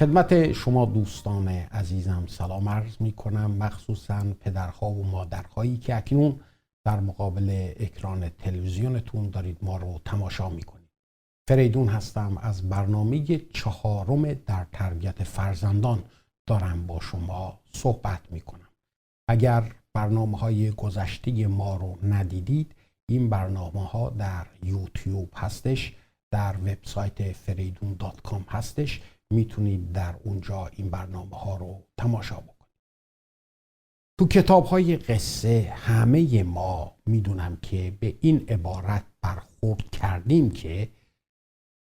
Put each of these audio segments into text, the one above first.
خدمت شما دوستان عزیزم سلام عرض می کنم، مخصوصاً پدرها و مادرهایی که اکنون در مقابل اکران تلویزیونتون دارید ما رو تماشا می کنید. فریدون هستم، از برنامه 4 در تربیت فرزندان دارم با شما صحبت می کنم. اگر برنامه‌های گذشته ما رو ندیدید، این برنامه‌ها در یوتیوب هستش، در وبسایت fereydun.com هستش، میتونید در اونجا این برنامه ها رو تماشا بکنید. تو کتاب های قصه همه ما میدونم که به این عبارت برخورد کردیم که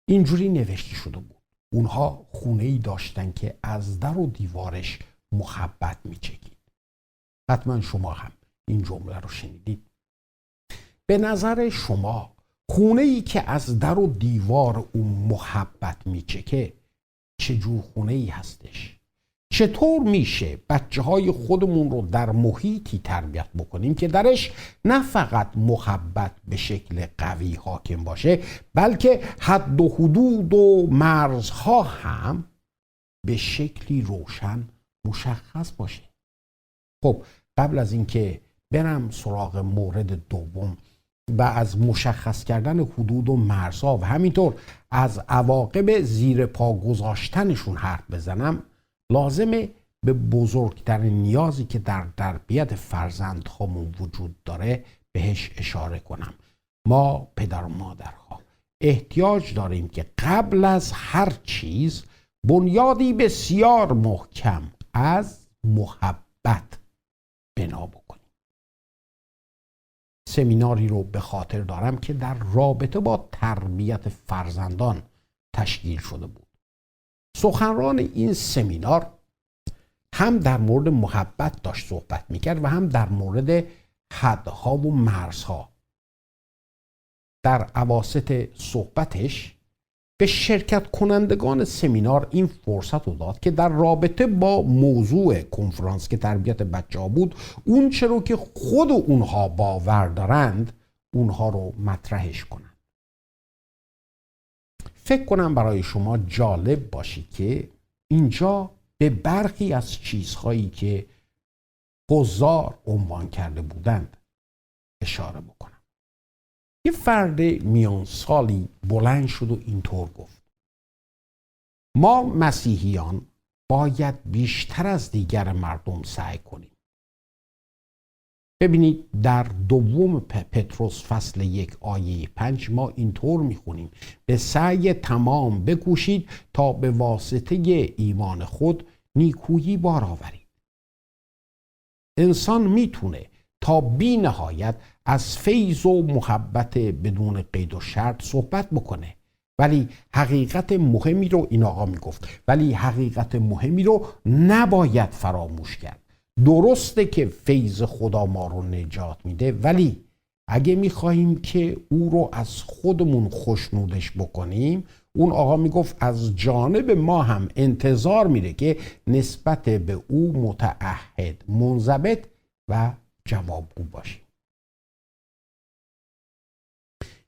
اینجوری نوشته شده بود: اونها خونه‌ای داشتن که از در و دیوارش محبت میچکید. حتما شما هم این جمله رو شنیدید. به نظر شما خونه‌ای که از در و دیوار اون محبت میچکه چه جور خونه‌ای هستش؟ چطور میشه بچه‌های خودمون رو در محیطی تربیت بکنیم که درش نه فقط محبت به شکل قوی حاکم باشه، بلکه حد و حدود و مرزها هم به شکلی روشن مشخص باشه؟ خب قبل از اینکه برم سراغ مورد دوم و از مشخص کردن حدود و مرزها و همینطور از عواقب زیر پا گذاشتنشون حرف بزنم، لازمه به بزرگترین نیازی که در تربیت فرزندهامون وجود داره بهش اشاره کنم. ما پدر و مادرها احتیاج داریم که قبل از هر چیز بنیادی بسیار محکم از محبت بنا بکنیم. سمیناری رو به خاطر دارم که در رابطه با تربیت فرزندان تشکیل شده بود. سخنران این سمینار هم در مورد محبت داشت صحبت میکرد و هم در مورد حدها و مرزها. در اواسط صحبتش به شرکت کنندگان سمینار این فرصت رو داد که در رابطه با موضوع کنفرانس که تربیت بچه ها بود، اون چرا که خود اونها باور دارند اونها رو مطرحش کنند. فکر کنم برای شما جالب باشی که اینجا به برخی از چیزهایی که حضار عنوان کرده بودند اشاره بکنم. یه فرد میان سالی بلند شد و اینطور گفت: ما مسیحیان باید بیشتر از دیگر مردم سعی کنیم. ببینید در 2 پتروس فصل 1 آیه 5 ما اینطور میخونیم: به سعی تمام بکوشید تا به واسطه ایمان خود نیکویی بار آورید. انسان میتونه تا بی نهایت از فیض و محبت بدون قید و شرط صحبت بکنه، ولی حقیقت مهمی رو این آقا میگفت، ولی حقیقت مهمی رو نباید فراموش کرد. درسته که فیض خدا ما رو نجات میده، ولی اگه میخواهیم که او رو از خودمون خوشنودش بکنیم، اون آقا میگفت از جانب ما هم انتظار میره که نسبت به او متعهد، منضبط و جوابگو باشیم.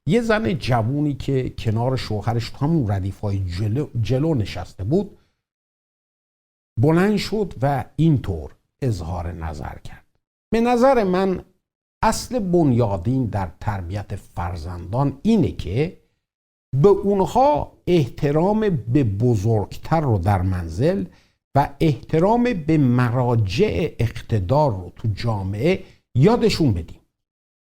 یه زن جوونی که کنار شوهرش تو همون ردیف‌های جلو نشسته بود بلند شد و اینطور اظهار نظر کرد: به نظر من اصل بنیادین در تربیت فرزندان اینه که به اونها احترام به بزرگتر رو در منزل و احترام به مراجع اقتدار رو تو جامعه یادشون بدیم.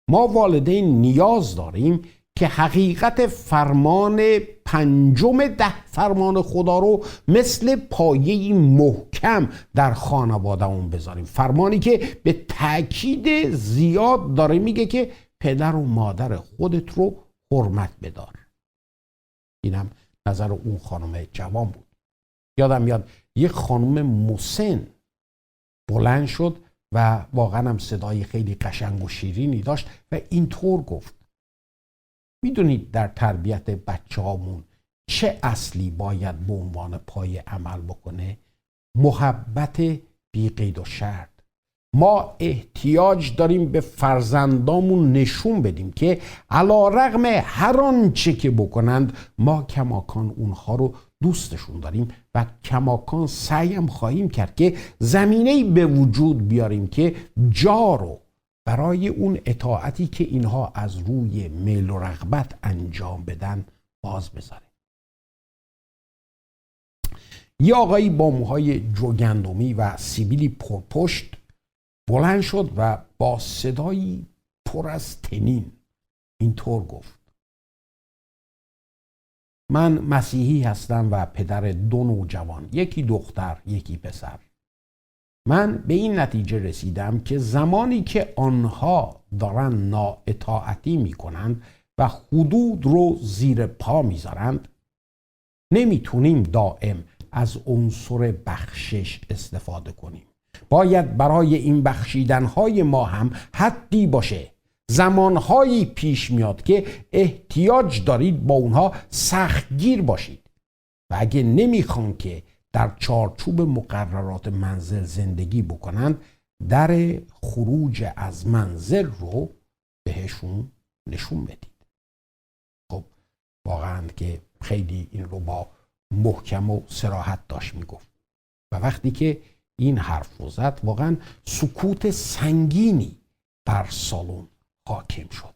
ما والدین نیاز داریم که حقیقت فرمان 5 10 فرمان خدا رو مثل پایه محکم در خانواده‌مون بذاریم. فرمانی که به تأکید زیاد داره میگه که پدر و مادر خودت رو حرمت بدار. اینم نظر اون خانم جوان بود. یادم میاد یک خانم مسن بلند شد و واقعا هم صدای خیلی قشنگ و شیرینی داشت و اینطور گفت: میدونید در تربیت بچه هامون چه اصلی باید به عنوان پای عمل بکنه؟ محبت بی قید و شرط. ما احتیاج داریم به فرزندامون نشون بدیم که علیرغم هر آنچه که بکنند ما کماکان اونها رو دوستشون داریم و کماکان سعیم خواهیم کرد که زمینه‌ای به وجود بیاریم که جا رو برای اون اطاعتی که اینها از روی میل و رغبت انجام بدن باز بذاره. یه آقایی با موهای جوگندمی و سیبیلی پرپشت بلند شد و با صدایی پر از طنین اینطور گفت: من مسیحی هستم و پدر 2 نوجوان، یکی دختر یکی پسر. من به این نتیجه رسیدم که زمانی که آنها دارن نااطاعتی میکنند و حدود رو زیر پا میذارند، نمیتونیم دائم از عنصر بخشش استفاده کنیم. باید برای این بخشیدنهای ما هم حدی باشه. زمانهایی پیش میاد که احتیاج دارید با اونها سختگیر باشید و اگه نمیخوان که در چارچوب مقررات منزل زندگی بکنند، در خروج از منزل رو بهشون نشون بدید. خب واقعا که خیلی این رو با محکم و صراحت داشت میگفت و وقتی که این حرف رو زد واقعا سکوت سنگینی بر سالن حاکم شد.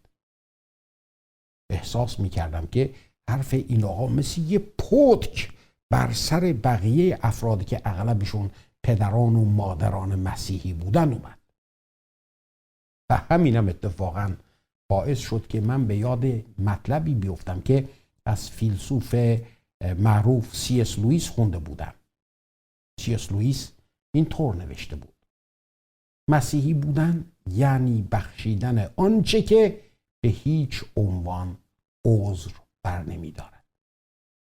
احساس میکردم که حرف این آقا مثل یه پتک بر سر بقیه افرادی که اغلبشون پدران و مادران مسیحی بودن اومد و همینم اتفاقا باعث شد که من به یاد مطلبی بیفتم که از فیلسوف معروف C.S. لوئیس خونده بودم. C.S. لوئیس این طور نوشته بود: مسیحی بودن یعنی بخشیدن آنچه که به هیچ عنوان عذر بر نمی دارد،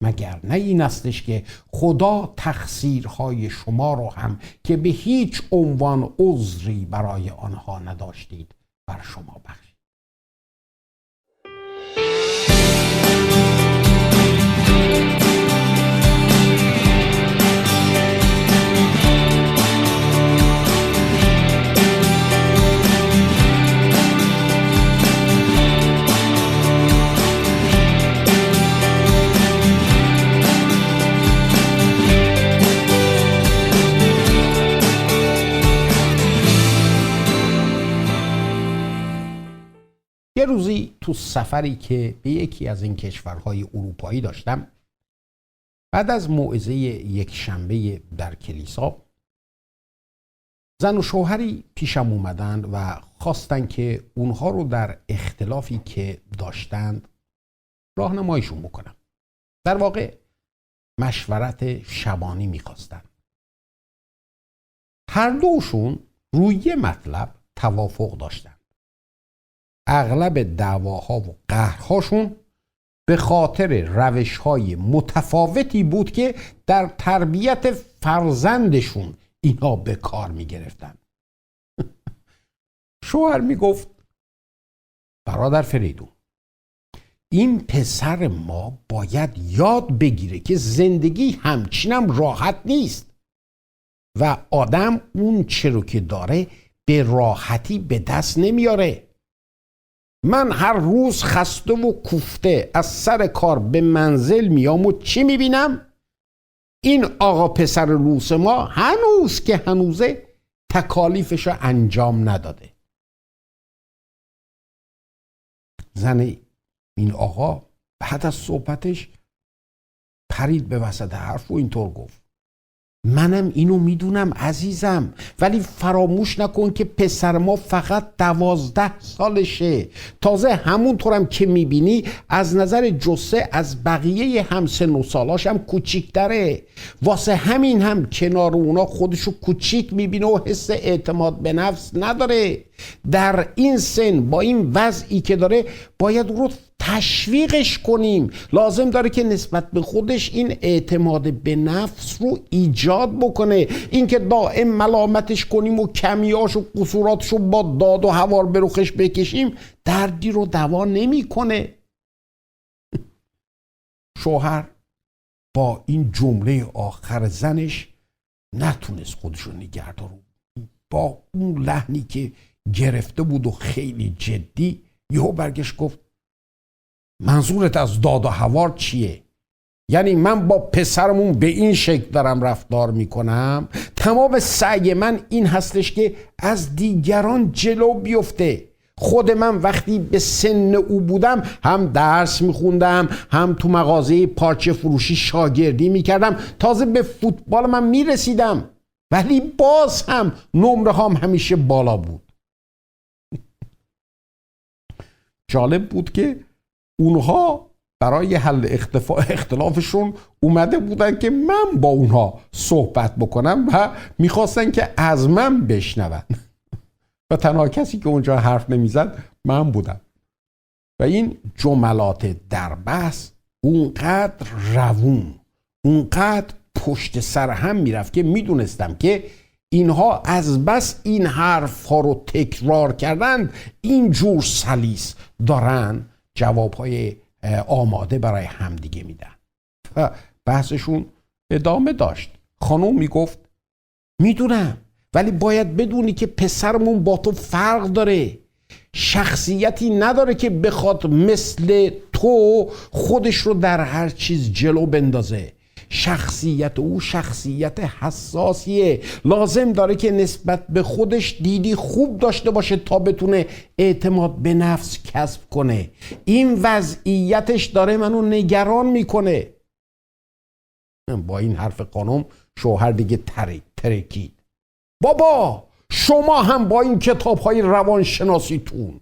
مگر نه این استش که خدا تقصیرهای شما رو هم که به هیچ عنوان عذری برای آنها نداشتید بر شما بخشید. یه روزی تو سفری که به یکی از این کشورهای اروپایی داشتم، بعد از موعظه یک شنبه در کلیسا، زن و شوهری پیشم اومدن و خواستن که اونها رو در اختلافی که داشتند راهنماییشون بکنم. در واقع مشورت شبانی میخواستن. هر دوشون روی یه مطلب توافق داشتن. اغلب دعواها و قهرهاشون به خاطر روشهای متفاوتی بود که در تربیت فرزندشون اینا به کار می گرفتن. شوهر می گفت: برادر فریدون، این پسر ما باید یاد بگیره که زندگی همچینم راحت نیست و آدم اون چه رو که داره به راحتی به دست نمیاره. من هر روز خسته و کوفته از سر کار به منزل میام و چی میبینم؟ این آقا پسر روس ما هنوز که هنوزه تکالیفشو انجام نداده. زن این آقا بعد از صحبتش پرید به وسط حرف و اینطور گفت: منم اینو میدونم عزیزم، ولی فراموش نکن که پسر ما فقط 12 سالشه. تازه همونطورم که میبینی از نظر جثه از بقیه همسن و سالاش هم کوچیک‌تره. واسه همین هم کنار اونا خودشو کوچیک میبینه و حس اعتماد به نفس نداره. در این سن با این وضعی که داره باید رو تشویقش کنیم. لازم داره که نسبت به خودش این اعتماد به نفس رو ایجاد بکنه. این که دائم ملامتش کنیم و کمیاش و قصوراتش رو با داد و هوار به رخش بکشیم دردی رو دوا نمیکنه. شوهر با این جمله آخر زنش نتونست خودش رو نگه داره. با اون لحنی که گرفته بود و خیلی جدی یهو برگشت گفت: منظورت از داد و هوار چیه؟ یعنی من با پسرمون به این شکل دارم رفتار میکنم، تمام سعی من این هستش که از دیگران جلو بیفته. خود من وقتی به سن او بودم هم درس میخوندم، هم تو مغازه پارچه فروشی شاگردی میکردم، تازه به فوتبال من میرسیدم، ولی باز هم نمره هام همیشه بالا بود. جالب بود که اونها برای حل اختلافشون اومده بودن که من با اونها صحبت بکنم و میخواستن که از من بشنون و تنها کسی که اونجا حرف نمیزد من بودم. و این جملات در بحث اونقدر روون، اونقدر پشت سر هم میرفت که میدونستم که اینها از بس این حرف ها رو تکرار کردن، اینجور سلیس دارن جوابهای آماده برای همدیگه میدن. و بحثشون ادامه داشت. خانم میگفت میدونم، ولی باید بدونی که پسرمون با تو فرق داره، شخصیتی نداره که بخواد مثل تو خودش رو در هر چیز جلو بندازه. شخصیت او شخصیت حساسیه، لازم داره که نسبت به خودش دیدی خوب داشته باشه تا بتونه اعتماد به نفس کسب کنه. این وضعیتش داره منو نگران میکنه. با این حرف خانم شوهر دیگه ترکید. بابا شما هم با این کتاب‌های روانشناسیتون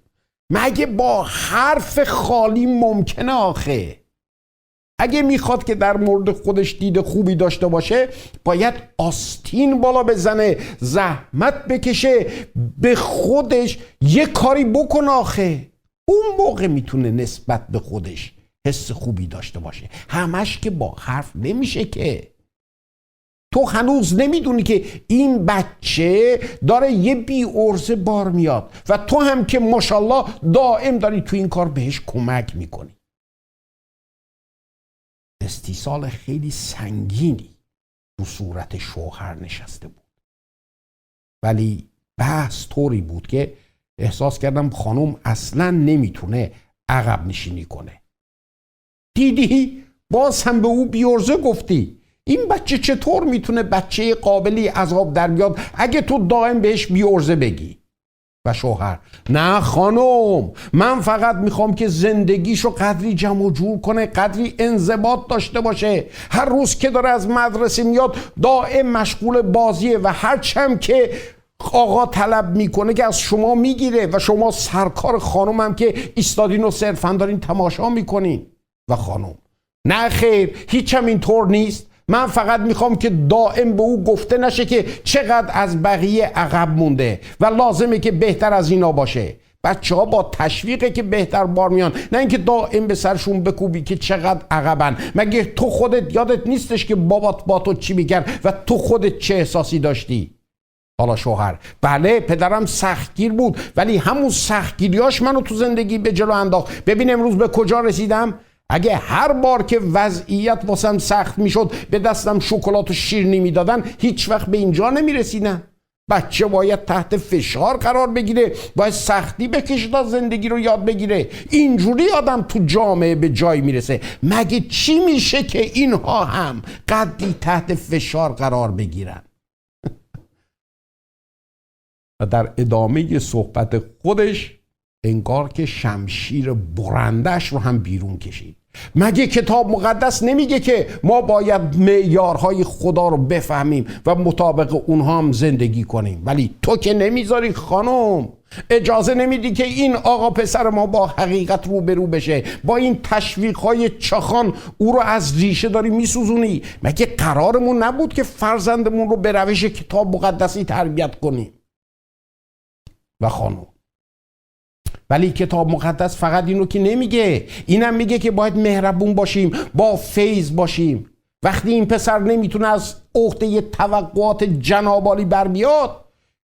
مگه با حرف خالی ممکنه آخه؟ اگه میخواد که در مورد خودش دید خوبی داشته باشه باید آستین بالا بزنه، زحمت بکشه، به خودش یه کاری بکنه آخه. اون موقع میتونه نسبت به خودش حس خوبی داشته باشه. همش که با حرف نمیشه که. تو هنوز نمیدونی که این بچه داره یه بی ارزه بار میاد و تو هم که ماشاءالله دائم داری تو این کار بهش کمک میکنی. استیصال خیلی سنگینی تو صورت شوهر نشسته بود، ولی بحث طوری بود که احساس کردم خانم اصلا نمیتونه عقب نشینی کنه. دیدی باز هم به او بیارزه گفتی. این بچه چطور میتونه بچه قابلی از آب در بیاد اگه تو دائم بهش بیارزه بگی؟ و شوهر نه خانم، من فقط میخوام که زندگیشو قدری جمع و جور کنه، قدری انضباط داشته باشه. هر روز که داره از مدرسه میاد دائم مشغول بازیه و هرچم که آقا طلب میکنه که از شما میگیره و شما سرکار خانم هم که ایستادین و صرفا دارین تماشا میکنین. و خانم نه خیر، هیچم اینطور نیست. من فقط میخوام که دائم به او گفته نشه که چقدر از بقیه عقب مونده و لازمه که بهتر از اینا باشه. بچه ها با تشویقه که بهتر بار میان، نه اینکه دائم به سرشون بکوبی که چقدر عقبن. مگه تو خودت یادت نیستش که بابات با تو چی میکرد و تو خودت چه احساسی داشتی؟ حالا شوهر بله پدرم سختگیر بود، ولی همون سختگیریاش منو تو زندگی به جلو انداخت. ببین امروز به کجا رسیدم. اگه هر بار که وضعیت واسم سخت میشد به دستم شکلات و شیرینی میدادن هیچ وقت به اینجا نمیرسیدم. بچه باید تحت فشار قرار بگیره، باید سختی بکشه تا زندگی رو یاد بگیره. اینجوری آدم تو جامعه به جای میرسه. مگه چی میشه که اینها هم قدری تحت فشار قرار بگیرن؟ و در ادامه صحبت خودش انگار که شمشیر برندش رو هم بیرون کشید. مگه کتاب مقدس نمیگه که ما باید معیارهای خدا رو بفهمیم و مطابق اونها هم زندگی کنیم؟ ولی تو که نمیذاری خانم، اجازه نمیدی که این آقا پسر ما با حقیقت روبرو بشه. با این تشویقهای چاخان او رو از ریشه داری میسوزونی. مگه قرارمون نبود که فرزندمون رو به روش کتاب مقدسی تربیت کنیم؟ و خانم ولی کتاب مقدس فقط اینو که نمیگه، اینم میگه که باید مهربون باشیم، با فیض باشیم. وقتی این پسر نمیتونه از عهده توقعات جنابالی بر بیاد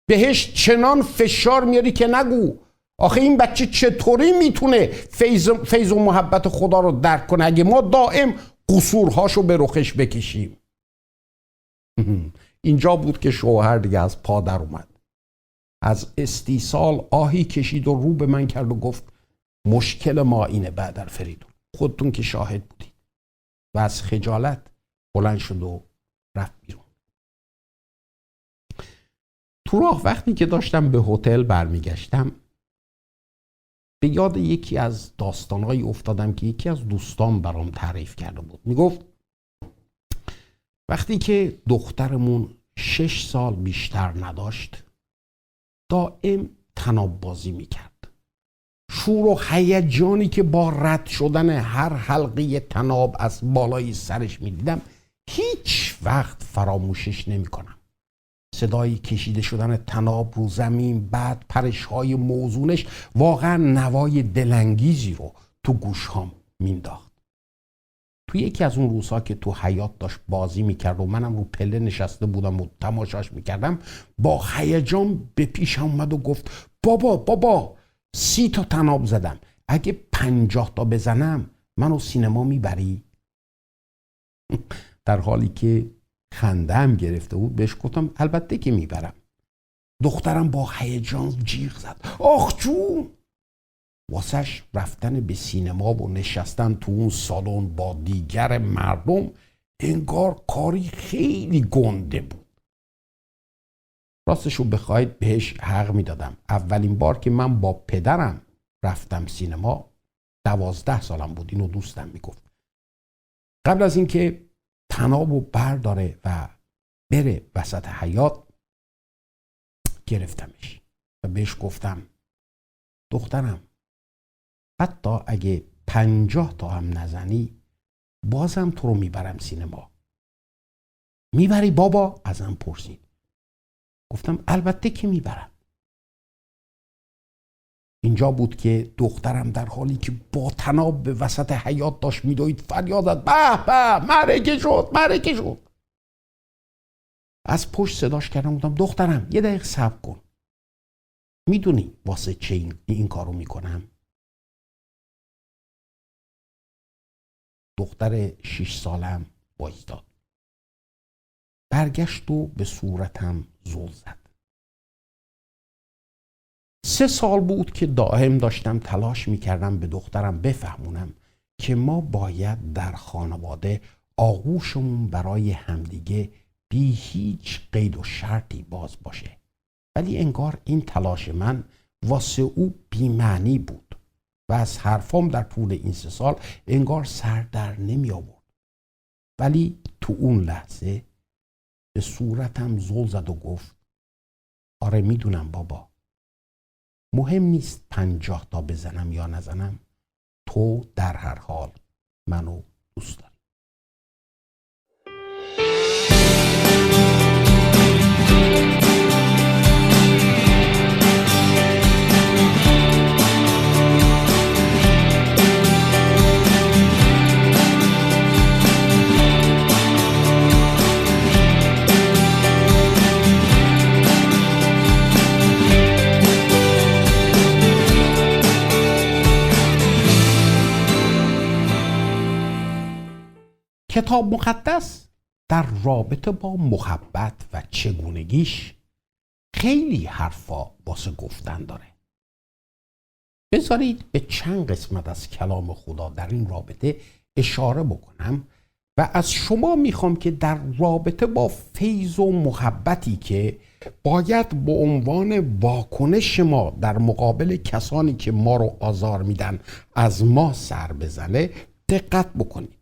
بهش چنان فشار میاری که نگو. آخه این بچه چطوری میتونه فیض و محبت خدا رو درک کنه اگه ما دائم قصورهاشو به رخش بکشیم؟ اینجا بود که شوهر دیگه از پا در اومد، از استیصال آهی کشید و رو به من کرد و گفت مشکل ما اینه برادر فریدون، خودتون که شاهد بودید. و از خجالت بلند شد و رفت بیرون. تو راه وقتی که داشتم به هتل برمیگشتم به یاد یکی از داستانهایی افتادم که یکی از دوستان برام تعریف کرده بود. میگفت وقتی که دخترمون 6 سال بیشتر نداشت دائم طناب بازی میکرد. شور و هیجانی که با رد شدن هر حلقه طناب از بالای سرش میدیدم هیچ وقت فراموشش نمیکنم. صدای کشیده شدن طناب رو زمین، بعد پرش‌های موزونش واقعا نوای دلانگیزی رو تو گوش‌هام مینداخت. تو یکی از اون روزها که تو حیاط داشت بازی میکرد و منم رو پله نشسته بودم و تماشاش میکردم، با هیجان به پیشم اومد و گفت بابا 30 تا طناب زدم، اگه 50 تا بزنم منو سینما میبری؟ در حالی که خنده‌ام گرفته بود بهش گفتم البته که میبرم. دخترم با هیجان جیغ زد آخ جون. واسش رفتن به سینما و نشستن تو اون سالن با دیگر مردم انگار کاری خیلی گنده بود. راستشو بخواید بهش حق میدادم. اولین بار که من با پدرم رفتم سینما 12 سالم بود. اینو دوستم میگفت. قبل از اینکه طنابو برداره و بره وسط حیاط گرفتمش و بهش گفتم دخترم حتی اگه 50 تا هم نزنی بازم تو رو میبرم سینما. میبری بابا؟ ازم پرسید. گفتم البته که میبرم. اینجا بود که دخترم در حالی که با طناب به وسط حیاط داشت میدوید فریاد زد به به معرکه شد. از پشت صداش کردم گفتم دخترم یه دقیقه صبر کن. میدونی واسه چه این کارو میکنم؟ دختر 6 سالم وایستاد. برگشت و به صورتم زل زد. 3 سال بود که دائم داشتم تلاش میکردم به دخترم بفهمونم که ما باید در خانواده آغوشمون برای همدیگه بی هیچ قید و شرطی باز باشه. ولی انگار این تلاش من واسه او بی‌معنی بود و از حرفام در طول این 3 سال انگار سر در نمی آورد. ولی تو اون لحظه به صورتم زل زد و گفت آره میدونم بابا، مهم نیست 50 تا بزنم یا نزنم، تو در هر حال منو دوست داری. کتاب مقدس در رابطه با محبت و چگونگیش خیلی حرفا واسه گفتن داره. بذارید به چند قسمت از کلام خدا در این رابطه اشاره بکنم و از شما میخوام که در رابطه با فیض و محبتی که باید به عنوان واکنش ما در مقابل کسانی که ما رو آزار میدن از ما سر بزنه دقت بکنید.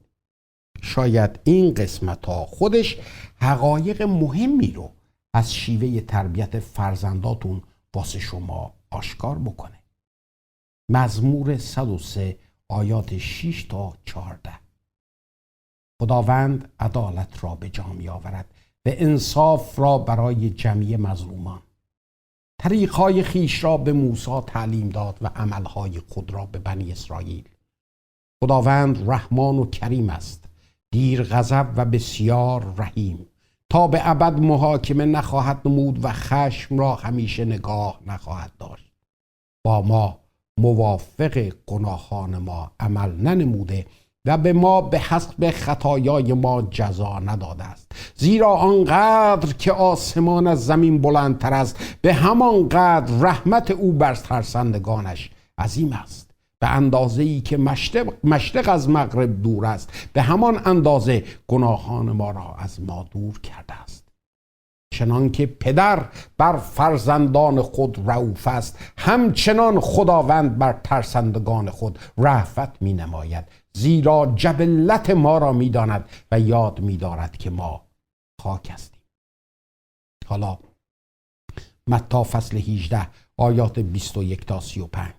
شاید این قسمت ها خودش حقایق مهمی رو از شیوه تربیت فرزنداتون واسه شما آشکار بکنه. مزمور 103 آیات 6 تا 14. خداوند عدالت را به جا می آورد و انصاف را برای جمعی مظلومان. طریقهای خیش را به موسی تعلیم داد و عملهای خود را به بنی اسرائیل. خداوند رحمان و کریم است، دیر غضب و بسیار رحیم. تا به ابد محاکمه نخواهد نمود و خشم را همیشه نگاه نخواهد داشت. با ما موافق گناهان ما عمل ننموده و به ما به حسب خطایای ما جزا نداده است. زیرا آنقدر که آسمان از زمین بلندتر است، به همان قدر رحمت او بر ترسندگانش عظیم است. به اندازه‌ای که مشرق از مغرب دور است، به همان اندازه گناهان ما را از ما دور کرده است. چنان که پدر بر فرزندان خود رئوف است، همچنان خداوند بر ترسندگان خود رأفت می نماید، زیرا جبلت ما را می داند و یاد می دارد که ما خاک هستیم. حالا متی فصل 18 آیات 21 تا 35.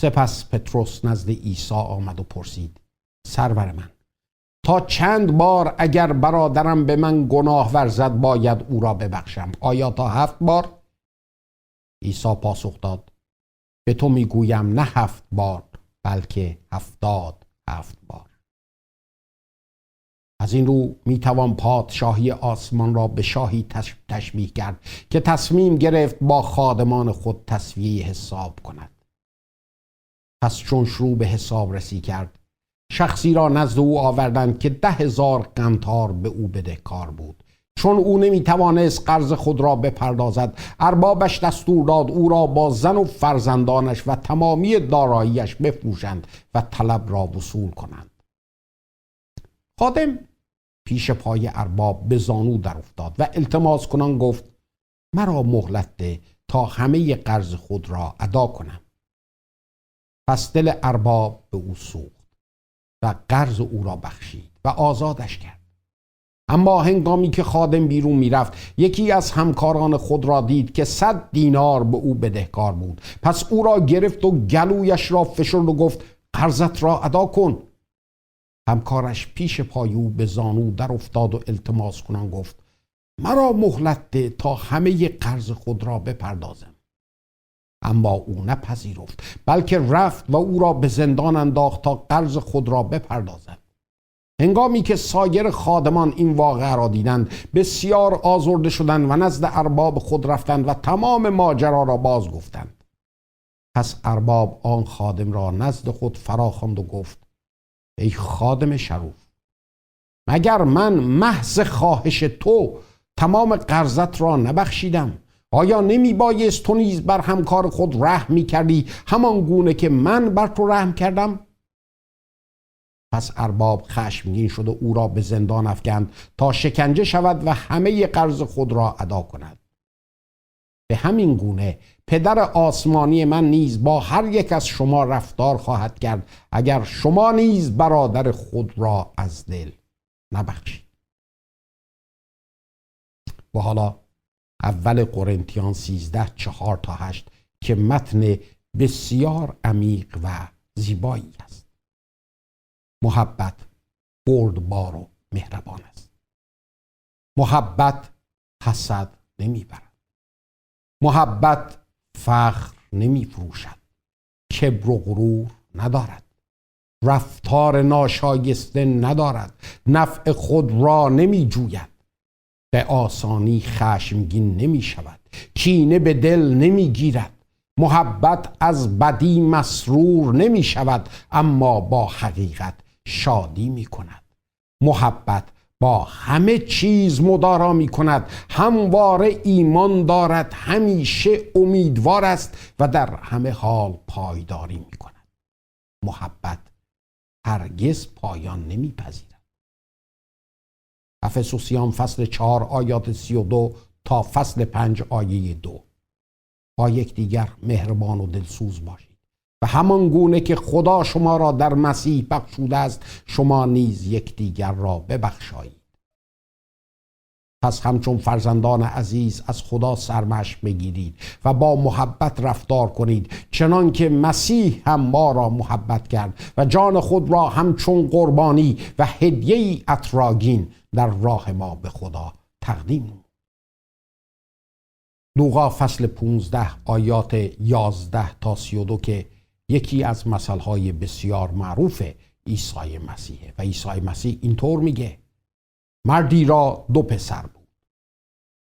سپس پتروس نزد عیسی آمد و پرسید: سرور من، تا چند بار اگر برادرم به من گناه ورزد باید او را ببخشم؟ آیا تا 7 بار؟ عیسی پاسخ داد: به تو میگویم نه 7 بار، بلکه 77 بار. از این رو میتوان پادشاهی آسمان را به شاهی تشبیه کرد که تصمیم گرفت با خادمان خود تسویه حساب کند. پس چون شروع به حساب رسی کرد، شخصی را نزد او آوردند که 10,000 قنطار به او بدهکار بود. چون او نمیتوانست قرض خود را بپردازد، اربابش دستور داد او را با زن و فرزندانش و تمامی داراییش بفروشند و طلب را وصول کنند. خادم پیش پای ارباب به زانو در افتاد و التماس کنان گفت: مرا مهلت ده تا همه قرض خود را ادا کنم. پس دل ارباب به او سوخت و قرض او را بخشید و آزادش کرد. اما هنگامی که خادم بیرون میرفت، یکی از همکاران خود را دید که 100 دینار به او بدهکار بود. پس او را گرفت و گلویش را فشرد و گفت: قرضت را ادا کن. همکارش پیش پای او به زانو در افتاد و التماس کنان گفت: مرا مهلت ده تا همه قرض خود را بپردازم. اما او نپذیرفت، بلکه رفت و او را به زندان انداخت تا قرض خود را بپردازد. هنگامی که سایر خادمان این واقعه را دیدند، بسیار آزرده شدند و نزد ارباب خود رفتند و تمام ماجرا را باز گفتند. پس ارباب آن خادم را نزد خود فراخواند و گفت: ای خادم شرور، مگر من محض خواهش تو تمام قرضت را نبخشیدم؟ آیا نمی بایست تو نیز بر همکار خود رحم می کردی همان گونه که من بر تو رحم کردم؟ پس ارباب خشمگین شد و او را به زندان افکند تا شکنجه شود و همه قرض خود را ادا کند. به همین گونه پدر آسمانی من نیز با هر یک از شما رفتار خواهد کرد اگر شما نیز برادر خود را از دل نبخشید. و حالا اول قرنتیان 13 4 تا 8 که متن بسیار عمیق و زیبایی است. محبت بردبار و مهربان است. محبت حسد نمیبرد. محبت فخر نمی فروشد. کبر و غرور ندارد. رفتار ناشایسته ندارد. نفع خود را نمی جوید. به آسانی خشمگین نمی شود. کینه به دل نمی گیرد. محبت از بدی مسرور نمی شود، اما با حقیقت شادی می کند. محبت با همه چیز مدارا می کند، همواره ایمان دارد، همیشه امیدوار است و در همه حال پایداری می کند. محبت هرگز پایان نمی پذیرد. افسوسیان فصل 4 آیات 32 تا فصل 5 آیه 2. با یکدیگر مهربان و دلسوز باشید و همان گونه که خدا شما را در مسیح بخشوده است شما نیز یکدیگر را ببخشایید. پس همچون فرزندان عزیز از خدا سرمشق بگیرید و با محبت رفتار کنید، چنان که مسیح هم ما را محبت کرد و جان خود را همچون قربانی و هدیه‌ای عطرآگین در راه ما به خدا تقدیم نمود. لوقا فصل 15 آیات 11 تا 32 که یکی از مثلهای بسیار معروف عیسی مسیحه و عیسی مسیح اینطور میگه: مردی را 2 پسر بود.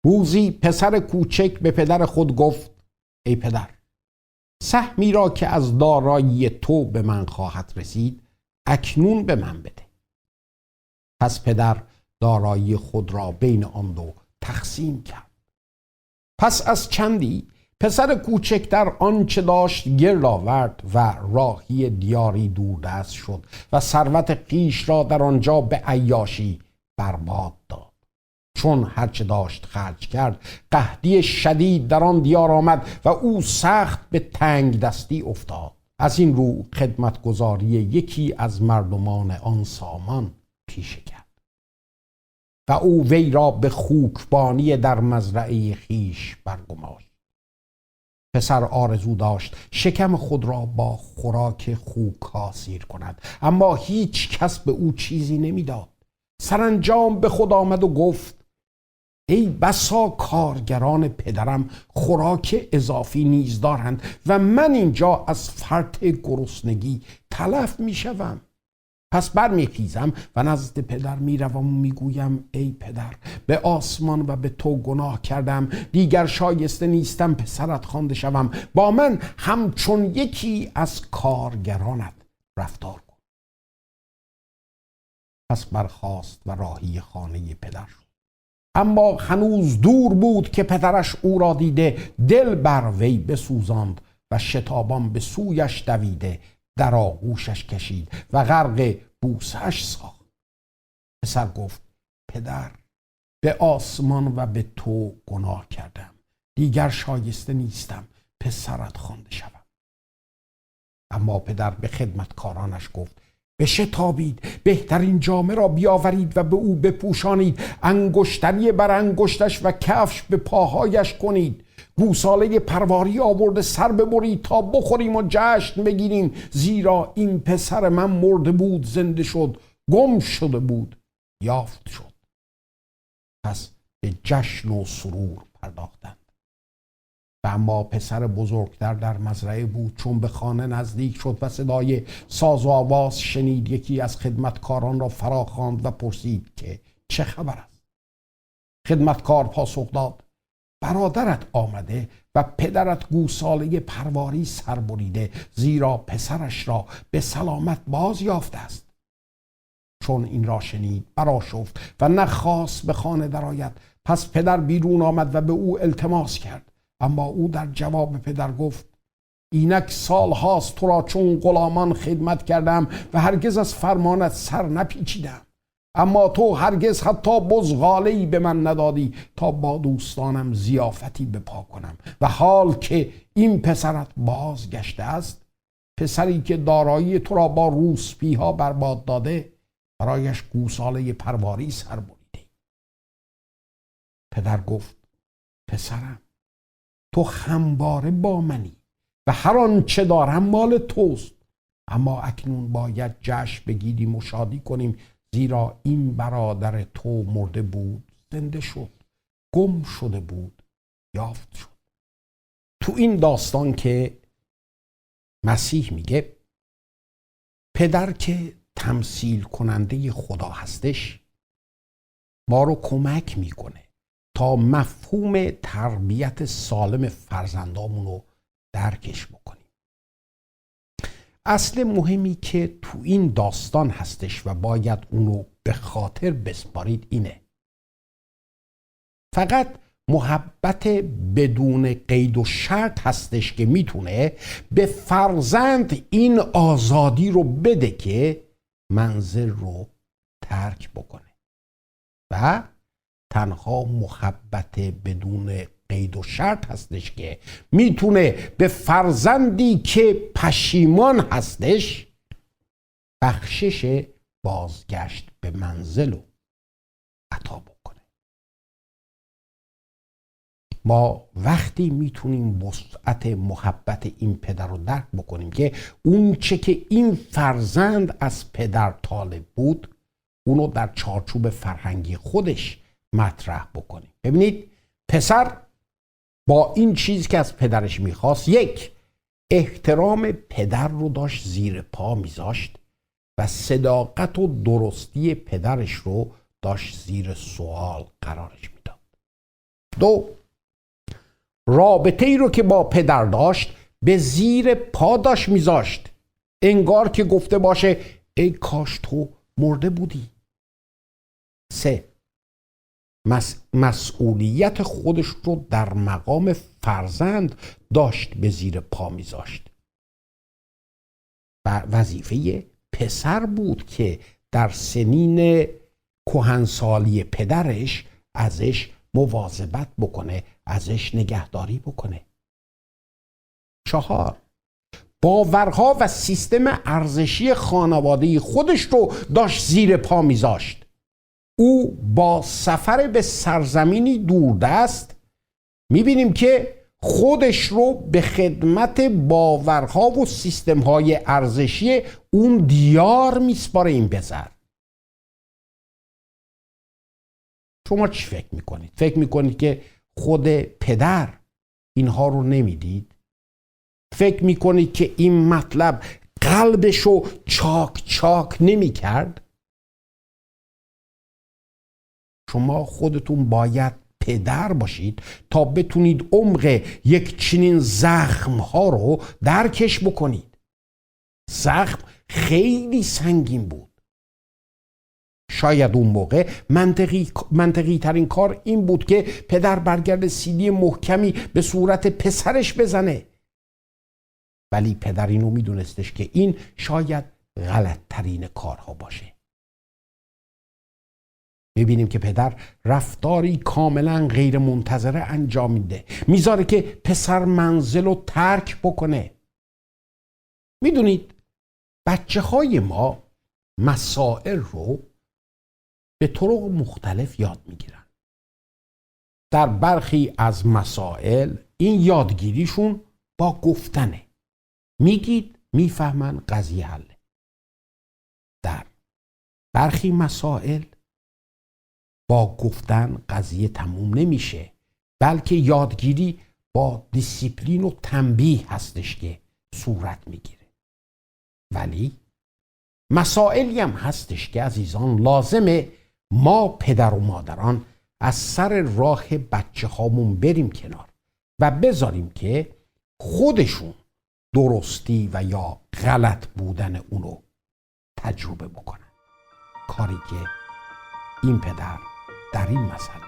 روزی پسر کوچک به پدر خود گفت: ای پدر، سهمی را که از دارایی تو به من خواهد رسید اکنون به من بده. پس پدر دارایی خود را بین آن 2 تقسیم کرد. پس از چندی پسر کوچکتر آنچه داشت گرد آورد و راهی دیاری دوردست شد و ثروت خویش را در آنجا به عیاشی برباد داد. چون هرچه داشت خرج کرد، قحطی شدید در آن دیار آمد و او سخت به تنگ دستی افتاد. از این رو خدمتگزاری یکی از مردمان آن سامان پیشه کرد و او وی را به خوکبانی در مزرعه خویش برگماشت. پسر آرزو داشت شکم خود را با خوراک خوک‌ها سیر کند، اما هیچ کس به او چیزی نمیداد. سرانجام به خود آمد و گفت: ای بسا کارگران پدرم خوراک اضافی نیز دارند و من اینجا از فرط گرسنگی تلف می شوم. پس برمیخیزم و نزد پدر میروم و میگویم: ای پدر، به آسمان و به تو گناه کردم، دیگر شایسته نیستم پسرت خوانده شوم. با من همچون یکی از کارگرانت رفتار کن. پس برخاست و راهی خانه پدر شد. اما هنوز دور بود که پدرش او را دیده دل بر وی بسوزاند و شتابان به سویش دویده در آغوشش کشید و غرق بوسش ساخت. پسر گفت: پدر، به آسمان و به تو گناه کردم، دیگر شایسته نیستم پسرت خوانده شوم. اما پدر به خدمتکارانش گفت: بشتابید، بهترین جامه را بیاورید و به او بپوشانید، انگشتری بر انگشتش و کفش به پاهایش کنید. گوساله پرواری آورده سر ببرید تا بخوریم و جشن بگیریم، زیرا این پسر من مرده بود زنده شد، گم شده بود یافت شد. پس به جشن و سرور پرداختند. و اما پسر بزرگتر در مزرعه بود. چون به خانه نزدیک شد و صدای ساز و آواز شنید، یکی از خدمتکاران را فرا خواند و پرسید که چه خبر است. خدمتکار پاسخ داد: برادرت آمده و پدرت گوساله پرواری سر بریده، زیرا پسرش را به سلامت باز یافته است. چون این را شنید برآشفت و نخواست به خانه درآید. پس پدر بیرون آمد و به او التماس کرد. اما او در جواب پدر گفت: اینک سال هاست تو را چون غلامان خدمت کردم و هرگز از فرمانت سر نپیچیدم. اما تو هرگز حتی بزغاله‌ای به من ندادی تا با دوستانم ضیافتی بپا کنم. و حال که این پسرت بازگشته است، پسری که دارایی تو را با روسپی‌ها برباد داده، برایش گوساله پرواری سر بریده. پدر گفت: پسرم، تو همواره با منی و هر آنچه دارم مال توست. اما اکنون باید جشن بگیریم و شادی کنیم، زیرا این برادر تو مرده بود زنده شد، گم شده بود یافت شد. تو این داستان که مسیح میگه پدر که تمثیل کننده خدا هستش، ما رو کمک میکنه تا مفهوم تربیت سالم فرزندامون رو درکش بکنیم. اصل مهمی که تو این داستان هستش و باید اونو به خاطر بسپارید اینه: فقط محبت بدون قید و شرط هستش که میتونه به فرزند این آزادی رو بده که منزل رو ترک بکنه. و تنها محبت بدون قید و شرط هستش که میتونه به فرزندی که پشیمان هستش بخشش بازگشت به منزل رو عطا بکنه. ما وقتی میتونیم وسعت محبت این پدر رو درک بکنیم که اون چه که این فرزند از پدر طالب بود، اونو در چارچوب فرهنگی خودش مطرح بکنیم. ببینید، پسر با این چیز که از پدرش میخواست، یک، احترام پدر رو داشت زیر پا میذاشت و صداقت و درستی پدرش رو داشت زیر سوال قرارش میداد. دو، رابطه ای رو که با پدر داشت به زیر پا داشت میذاشت، انگار که گفته باشه ای کاش تو مرده بودی. سه، مسئولیت خودش رو در مقام فرزند داشت به زیر پا میذاشت و وظیفه پسر بود که در سنین کهنسالی پدرش ازش مواظبت بکنه، ازش نگهداری بکنه. 4. باورها و سیستم ارزشی خانواده خودش رو داشت زیر پا میذاشت. او با سفر به سرزمینی دوردست میبینیم که خودش رو به خدمت باورها و سیستم‌های ارزشی اون دیار میسپاره این پسر. شما چی فکر میکنید؟ فکر میکنید که خود پدر اینها رو نمیدید؟ فکر میکنید که این مطلب قلبش رو چاک چاک نمیکرد؟ شما خودتون باید پدر باشید تا بتونید عمق یک چنین زخم ها رو درکش بکنید. زخم خیلی سنگین بود. شاید اون موقع منطقی ترین کار این بود که پدر برگرد سیلی محکمی به صورت پسرش بزنه. ولی پدر اینو میدونستش که این شاید غلط ترین کارها باشه. میبینیم که پدر رفتاری کاملا غیر منتظره انجام میده، میذاره که پسر منزل رو ترک بکنه. میدونید بچه های ما مسائل رو به طرق مختلف یاد میگیرن. در برخی از مسائل این یادگیریشون با گفتنه. میگید میفهمن، قضیه حله. در برخی مسائل با گفتن قضیه تموم نمیشه، بلکه یادگیری با دیسیپلین و تنبیه هستش که صورت میگیره. ولی مسائلی هم هستش که عزیزان لازمه ما پدر و مادران از سر راه بچه هامون بریم کنار و بذاریم که خودشون درستی و یا غلط بودن اونو تجربه بکنن. کاری که این پدر در این مسئله